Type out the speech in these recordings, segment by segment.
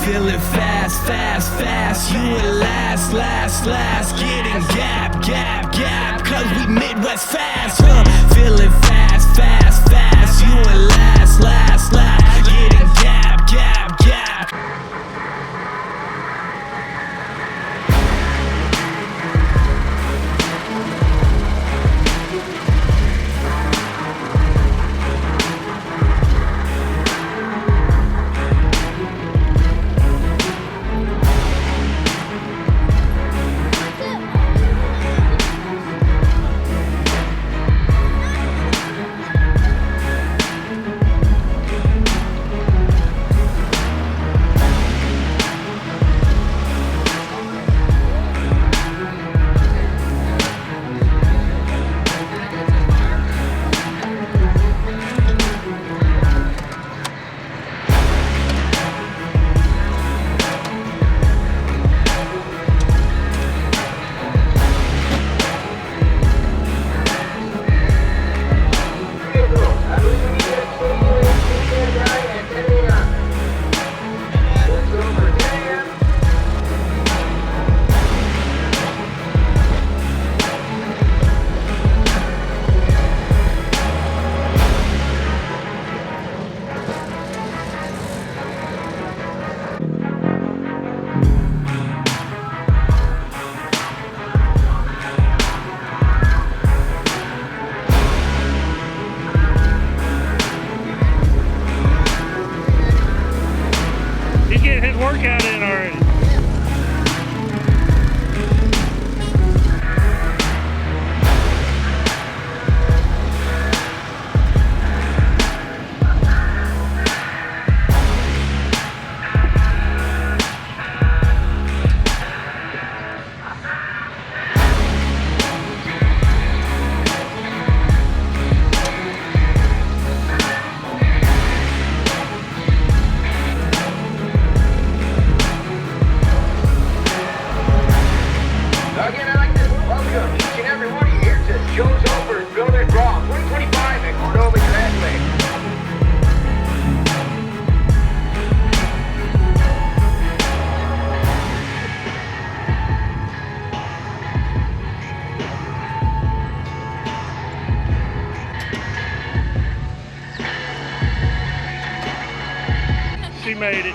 Feeling fast, fast, fast. You and last, last, last. Getting gap, gap, gap. Cause we Midwest fast, Feeling fast, fast, fast. You and last, last, last. Getting gap, gap, gap. Workout in already. Joe Zolper, Builders Brawl 5 at CordovaDragway. She made it.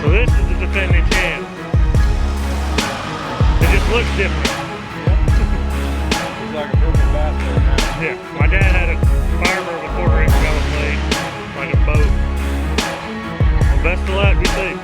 So this is the defending champ. It just looks different. It's like a purple basket now. Yeah, my dad had a farmer with a 1/4-inch metal plate, like a boat. Well, best of luck, you see.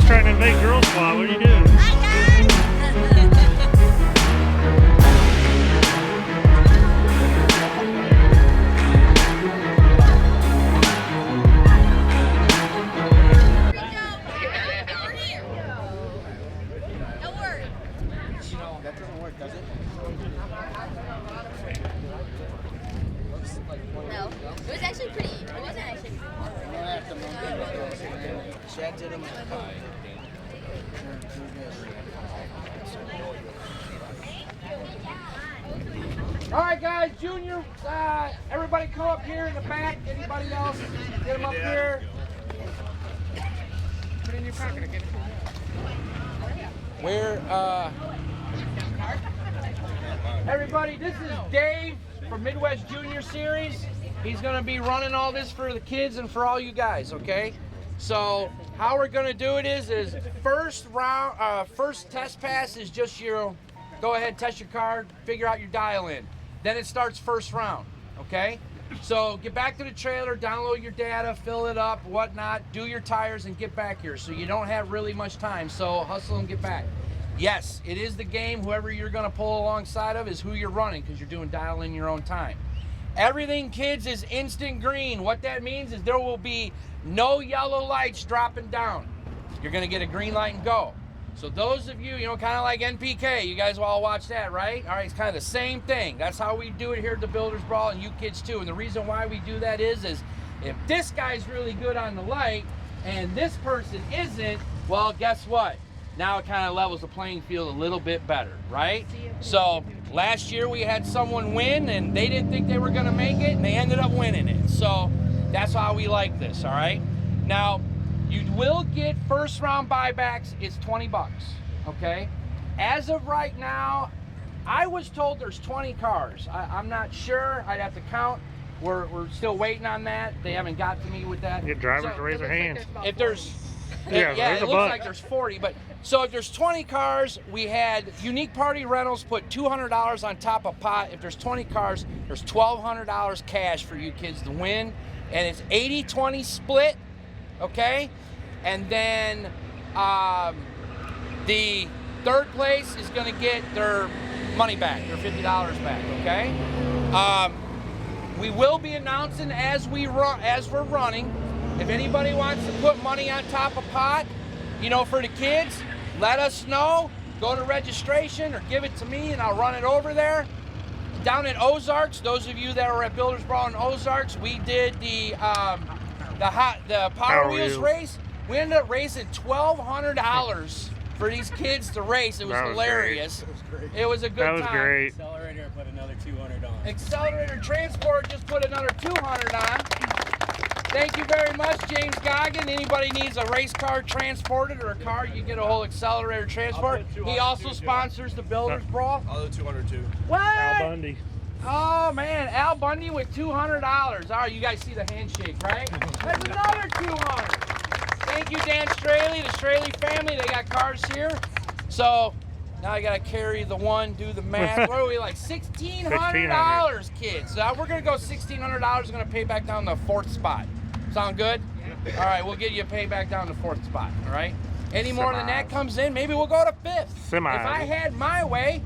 Trying to make girls squad. What are you doing? That doesn't work, does it? No. It was actually pretty. It wasn't actually. Chad did them. All right, guys, Junior, everybody come up here in the back. Anybody else? Get them up here. Put it in your pocket again. Everybody, this is Dave from Midwest Junior Series. He's gonna be running all this for the kids and for all you guys, okay? So how we're gonna do it is first round, first test pass is just your, go ahead, test your card, figure out your dial in. Then it starts first round, okay? So get back to the trailer, download your data, fill it up, whatnot, do your tires and get back here. So you don't have really much time, so hustle and get back. Yes, it is the game. Whoever you're gonna pull alongside of is who you're running because you're doing dial in your own time. Everything, kids, is instant green. What that means is there will be no yellow lights dropping down. You're gonna get a green light and go. So those of you, kind of like NPK, you guys will all watch that, right? All right, it's kind of the same thing. That's how we do it here at the Builders Brawl, and you kids too. And the reason why we do that is if this guy's really good on the light and this person isn't, well, guess what? Now it kind of levels the playing field a little bit better, right? So last year we had someone win and they didn't think they were gonna make it and they ended up winning it. So that's how we like this, all right? Now, you will get first round buybacks. It's 20 bucks, okay? As of right now, I was told there's 20 cars. I'm not sure, I'd have to count. We're still waiting on that. They haven't got to me with that. Get drivers to raise their hands. If there's, Yeah, it looks like there's 40, but so if there's 20 cars, we had Unique Party Rentals put $200 on top of pot. If there's 20 cars, there's $1,200 cash for you kids to win, and it's 80-20 split, okay? And then the third place is going to get their money back, their $50 back, okay? We will be announcing as we're running. If anybody wants to put money on top of pot, for the kids, let us know. Go to registration or give it to me and I'll run it over there. Down in Ozarks, those of you that were at Builders Brawl in Ozarks, we did the Power Wheels race. We ended up raising $1,200 for these kids to race. It was hilarious. It was a good time. That was great. Accelerator put another 200 on. Accelerator Transport just put another 200 on. Thank you very much, James Goggin. Anybody needs a race car transported or a car, you get a whole Accelerator Transport. He also sponsors the Builders Brawl. I'll do 200 too. What? Al Bundy. Oh man, Al Bundy with $200. All right, you guys see the handshake, right? That's another 200. Thank you, Dan Straley, the Straley family. They got cars here. So now I gotta carry the one, do the math. What are we like, $1,600, kids? So we're gonna go $1,600. We're gonna pay back down the 4th spot. Sound good? Yeah. All right, we'll get you a payback down to 4th spot. All right. Any more than that comes in, maybe we'll go to 5th. If I had my way,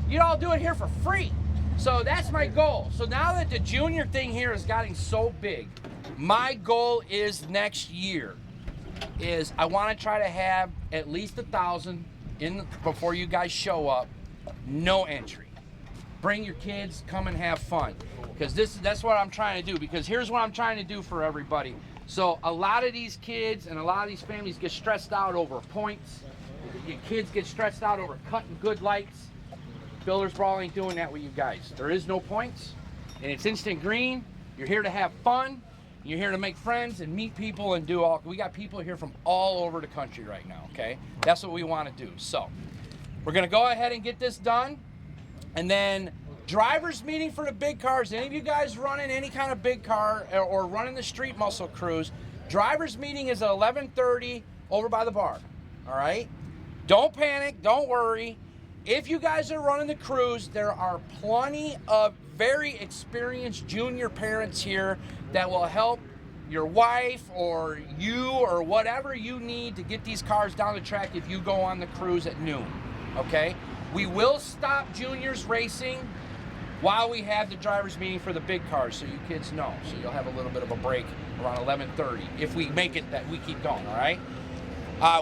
you'd all do it here for free. So that's my goal. So now that the junior thing here is getting so big, my goal is next year is I want to try to have at least 1,000 in before you guys show up. No entry. Bring your kids, come and have fun. Because that's what I'm trying to do. Because here's what I'm trying to do for everybody. So a lot of these kids and a lot of these families get stressed out over points. Your kids get stressed out over cutting good lights. Builders Brawl ain't doing that with you guys. There is no points, and it's instant green. You're here to have fun. You're here to make friends and meet people and do all. We got people here from all over the country right now, okay? That's what we want to do. So we're going to go ahead and get this done. And then drivers meeting for the big cars. Any of you guys running any kind of big car or running the street muscle cruise, drivers meeting is at 11:30 over by the bar, all right? Don't panic, don't worry. If you guys are running the cruise, there are plenty of very experienced junior parents here that will help your wife or you or whatever you need to get these cars down the track if you go on the cruise at noon, okay? We will stop juniors racing while we have the drivers meeting for the big cars, so you kids know. So you'll have a little bit of a break around 11:30 if we make it that we keep going, all right?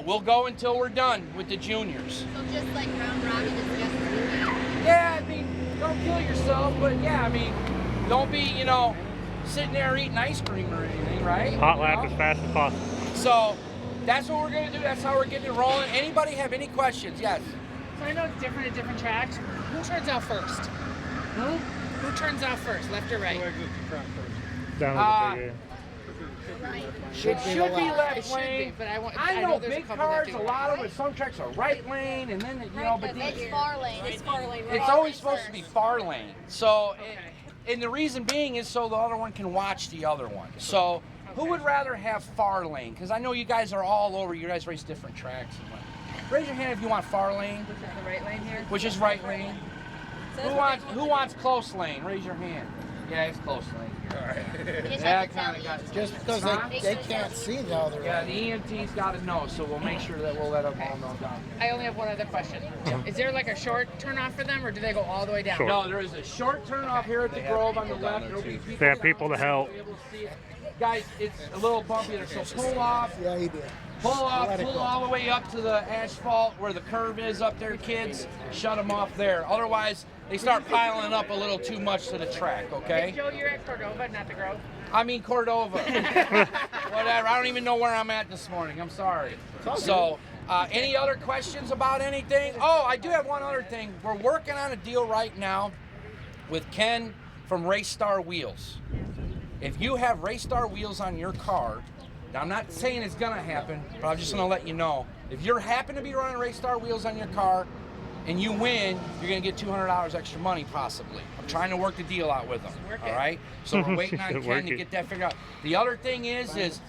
We'll go until we're done with the juniors. So just like round robin is just Yeah, I mean, don't kill yourself, but yeah, I mean, don't be, sitting there eating ice cream or anything, right? Hot lap as fast as possible. So that's what we're gonna do. That's how we're getting it rolling. Anybody have any questions? Yes. So I know it's different at different tracks. Who turns out first? Who turns out first, left or right? Down at the big end. It should be left It should lane. be, but I know there's a big couple that cars, do a it. lot of it, some tracks are right lane, and then, but it's far lane. It's far lane. it's always supposed to be far lane. So And the reason being is so the other one can watch the other one. So who would rather have far lane? Because I know you guys are all over. You guys race different tracks. And what. Raise your hand if you want far lane. Which is the right lane here? Which is right lane. Who wants close lane? Raise your hand. Yeah, it's close lane. All right. That kind of got just because they can't see the other. Yeah, the EMT's got to know, so we'll make sure that we'll let them all know down. I only have one other question. Is there like a short turnoff for them, or do they go all the way down? Short. No, there is a short turnoff here at the Grove on the left. There'll be people. They have people to help. Guys, it's a little bumpy there, so pull off. Yeah, he did. Pull off, pull all the way up to the asphalt where the curve is up there, kids. Shut them off there. Otherwise, they start piling up a little too much to the track, okay? Hey, Joe, you're at Cordova, not the Grove. I mean Cordova. Whatever. I don't even know where I'm at this morning. I'm sorry. So, any other questions about anything? Oh, I do have one other thing. We're working on a deal right now with Ken from Race Star Wheels. If you have Race Star Wheels on your car, now I'm not saying it's gonna happen, but I'm just gonna let you know. If you happen to be running Race Star Wheels on your car and you win, you're gonna get $200 extra money possibly. I'm trying to work the deal out with them, all right? So we're waiting on Ken to get that figured out. The other thing is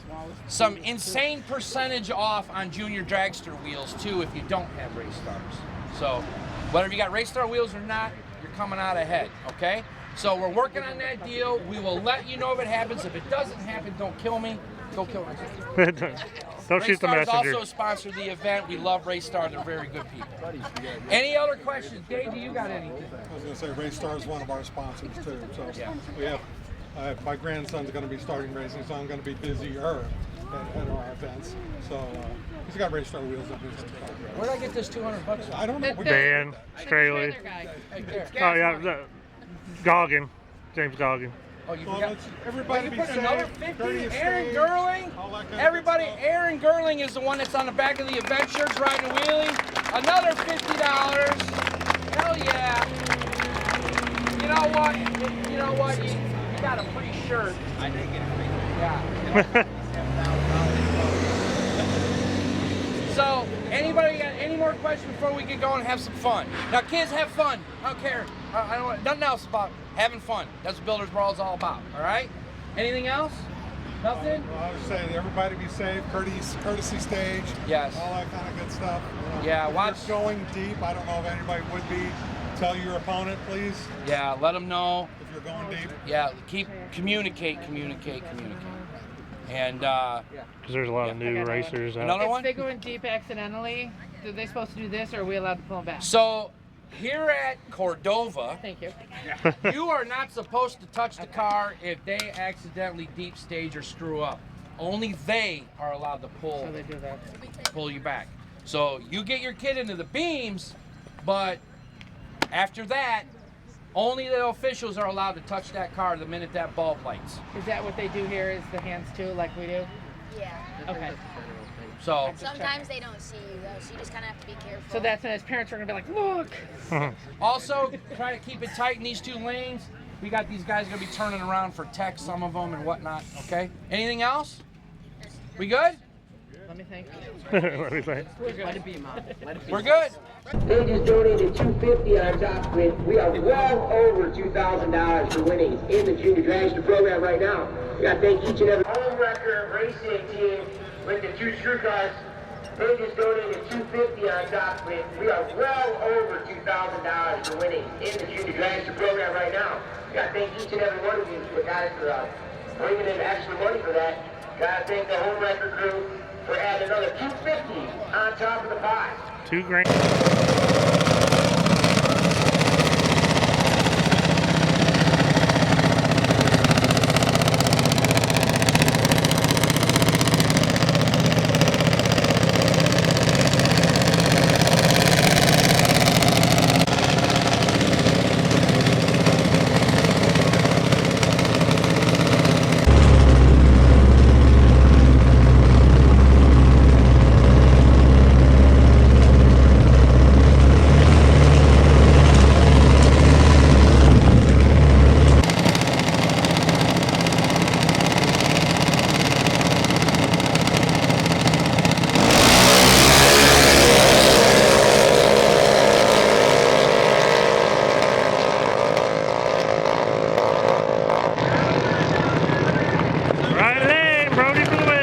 some insane percentage off on Junior Dragster wheels too if you don't have Race Stars. So whether you got Race Star wheels or not, you're coming out ahead, okay? So we're working on that deal. We will let you know if it happens. If it doesn't happen, don't kill me. Go kill me. Don't shoot the messenger. Also sponsored the event. We love Race Star. They're very good people. Any other questions? Dave, do you got anything? I was going to say Race Star is one of our sponsors too. So we have my grandson's going to be starting racing, so I'm going to be busier at our events. So he's got Race Star wheels up his car. Where'd I get this $200? I don't know. Dan, Straley. Oh yeah, Goggin, James Goggin. Oh, you Well, everybody you be put safe. another 30th 50. Aaron stage, Gerling. all that kind of Everybody, good stuff. Aaron Gerling is the one that's on the back of the event shirts riding a wheelie. Another $50. Hell yeah. You know what? You know what? You got a free shirt. I did get a free shirt. Yeah. So, anybody got any more questions before we get going and have some fun? Now, kids, have fun. I don't care. I don't want nothing else about having fun. That's what Builders Brawl is all about. All right? Anything else? Nothing? Well, I was saying everybody be safe, courtesy stage, Yes. all that kind of good stuff. You know, Yeah, if watch. you're going deep. I don't know if anybody would be. Tell your opponent, please, Yeah, let them know. if you're going deep. Yeah, communicate. And Because there's a lot of new racers out. another If one? they go in deep accidentally, are they supposed to do this, or are we allowed to pull them back? So, here at Cordova, Thank you. you are not supposed to touch the car if they accidentally deep stage or screw up. Only they are allowed to So they do that. pull you back. So you get your kid into the beams, but after that, only the officials are allowed to touch that car the minute that bulb lights. Is that what they do here? Is the hands too, like we do? Yeah. Okay. So Sometimes they don't see you though, so you just kind of have to be careful. So that's when his parents are gonna be like, look. also try to keep it tight in these two lanes. We got these guys gonna be turning around for tech, some of them and whatnot. Okay. Anything else? We good? Let me think. Let me think. Let it be, Mom. Let it be. We're good. They just donated $250 on top of it. We are well over $2,000 for winnings in the Junior Dragster program right now. We got to thank each and every home record racing team with the 2 screw cars. They just donated $250 on top of it. We are well over $2,000 for winnings in the Junior Dragster program right now. We got to thank each and every one of you for guys for bringing in extra money for that. Got to thank the home record crew for adding another $250 on top of the pie. $2,000. Right lane, Brody for the win.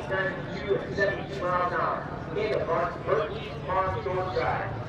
92 and 72 miles an hour. Into Burton Farm Short Drive.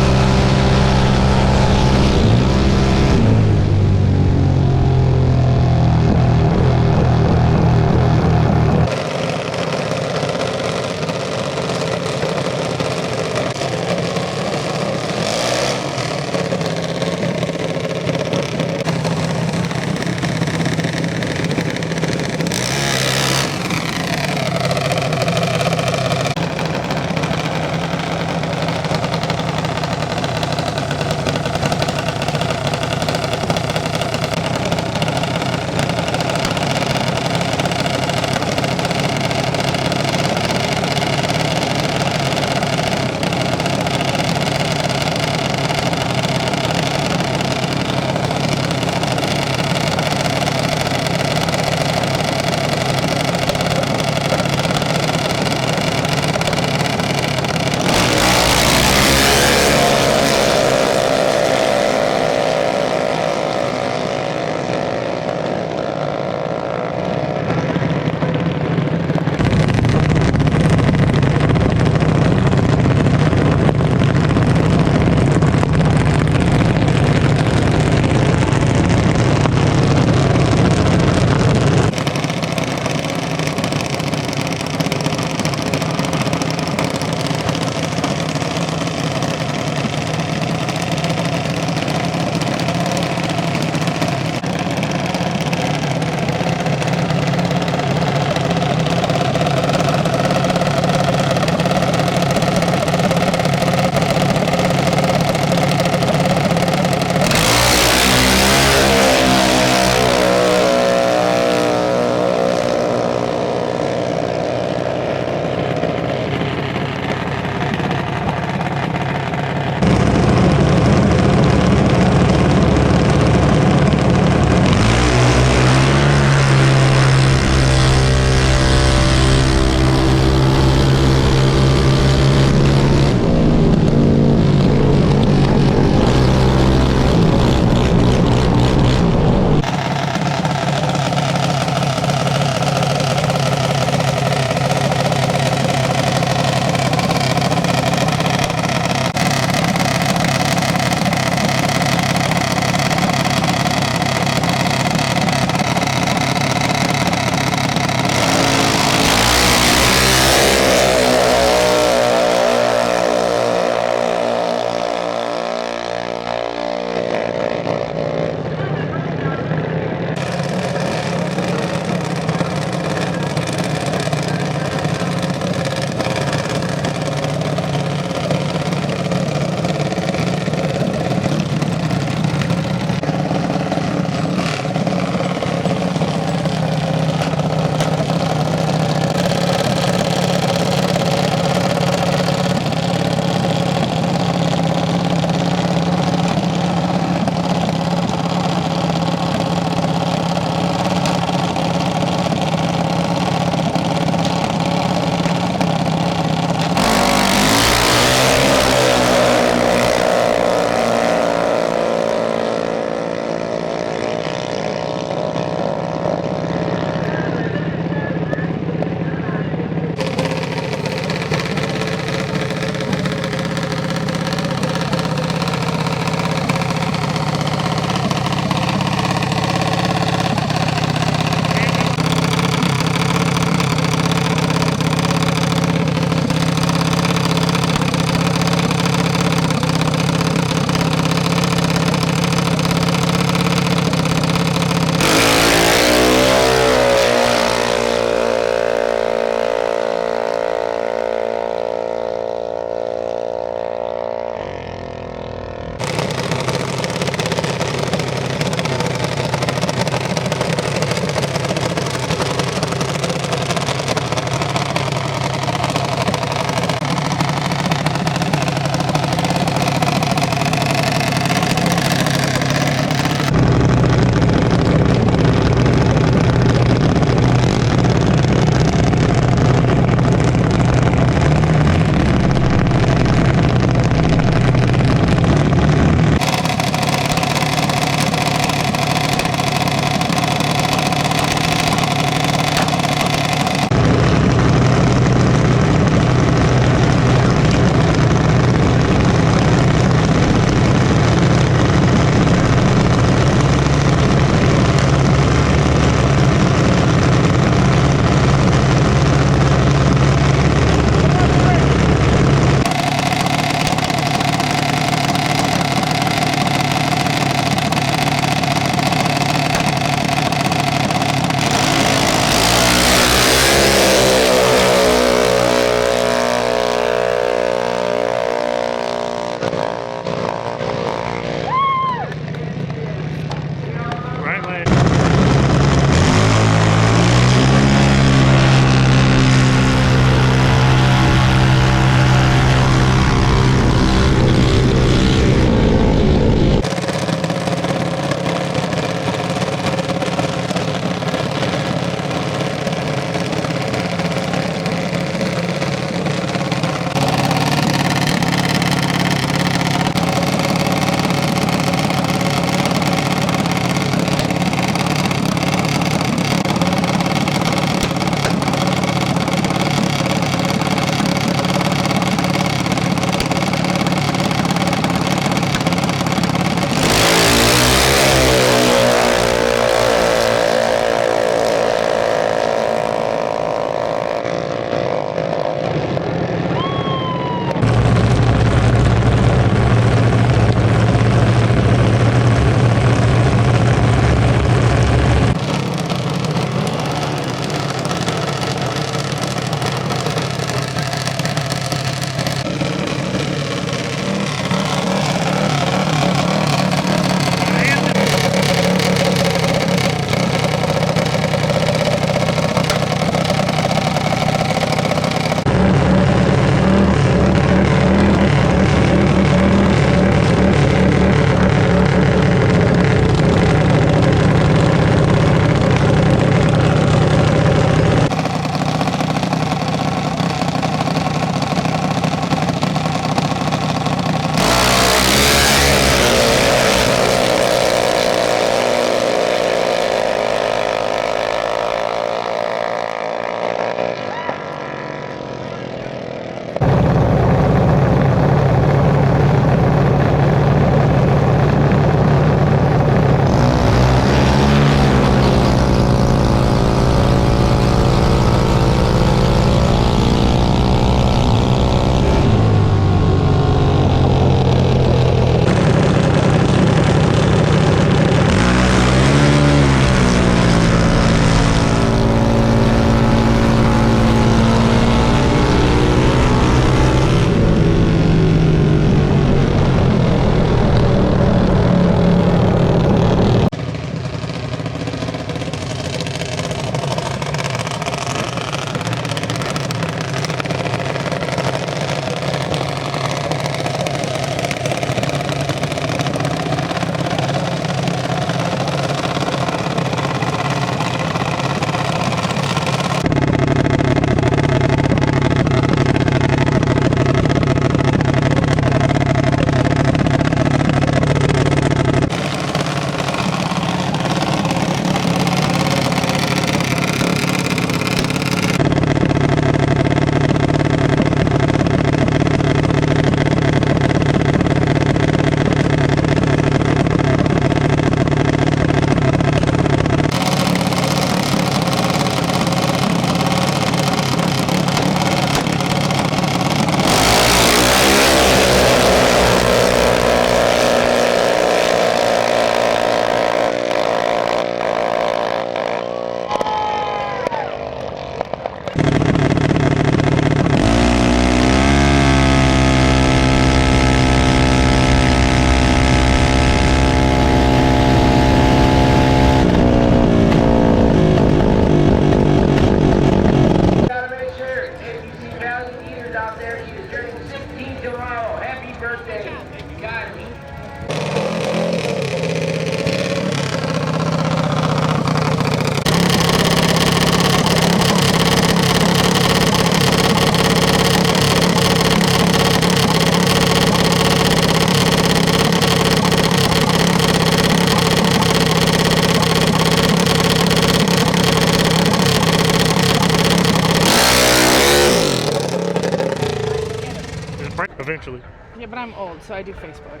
eventually. Yeah, but I'm old, so I do Facebook.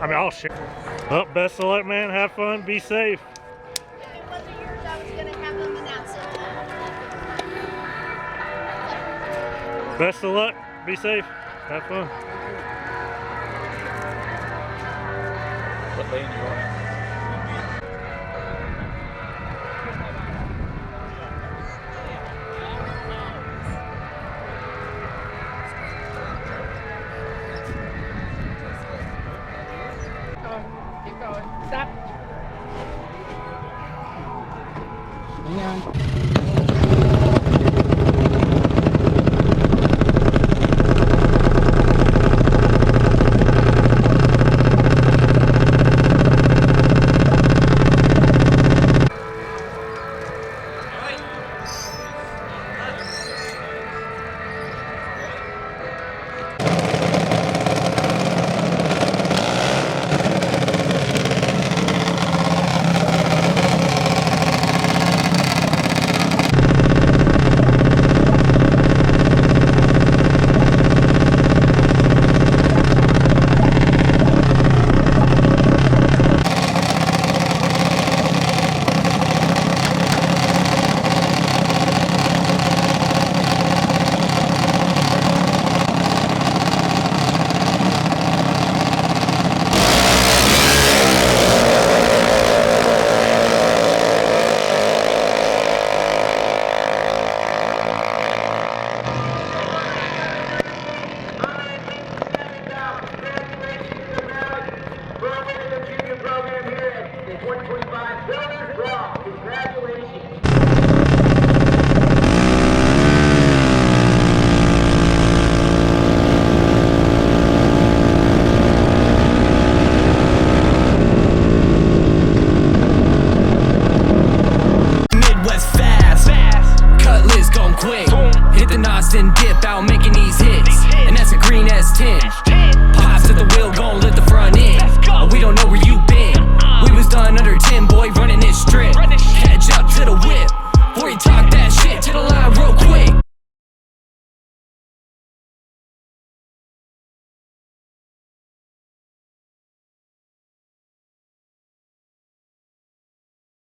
I mean, I'll share. Well, best of luck, man. Have fun. Be safe. If it wasn't yours, I was gonna have them announce it. Best of luck. Be safe. Have fun. What lane you on? Keep going. Stop. Hang on. Junior program here at the 2025 Builders Brawl. Congratulations. Midwest fast, cutlass gon' quick. Hit the knots and dip out making these hits. And that's a green S10.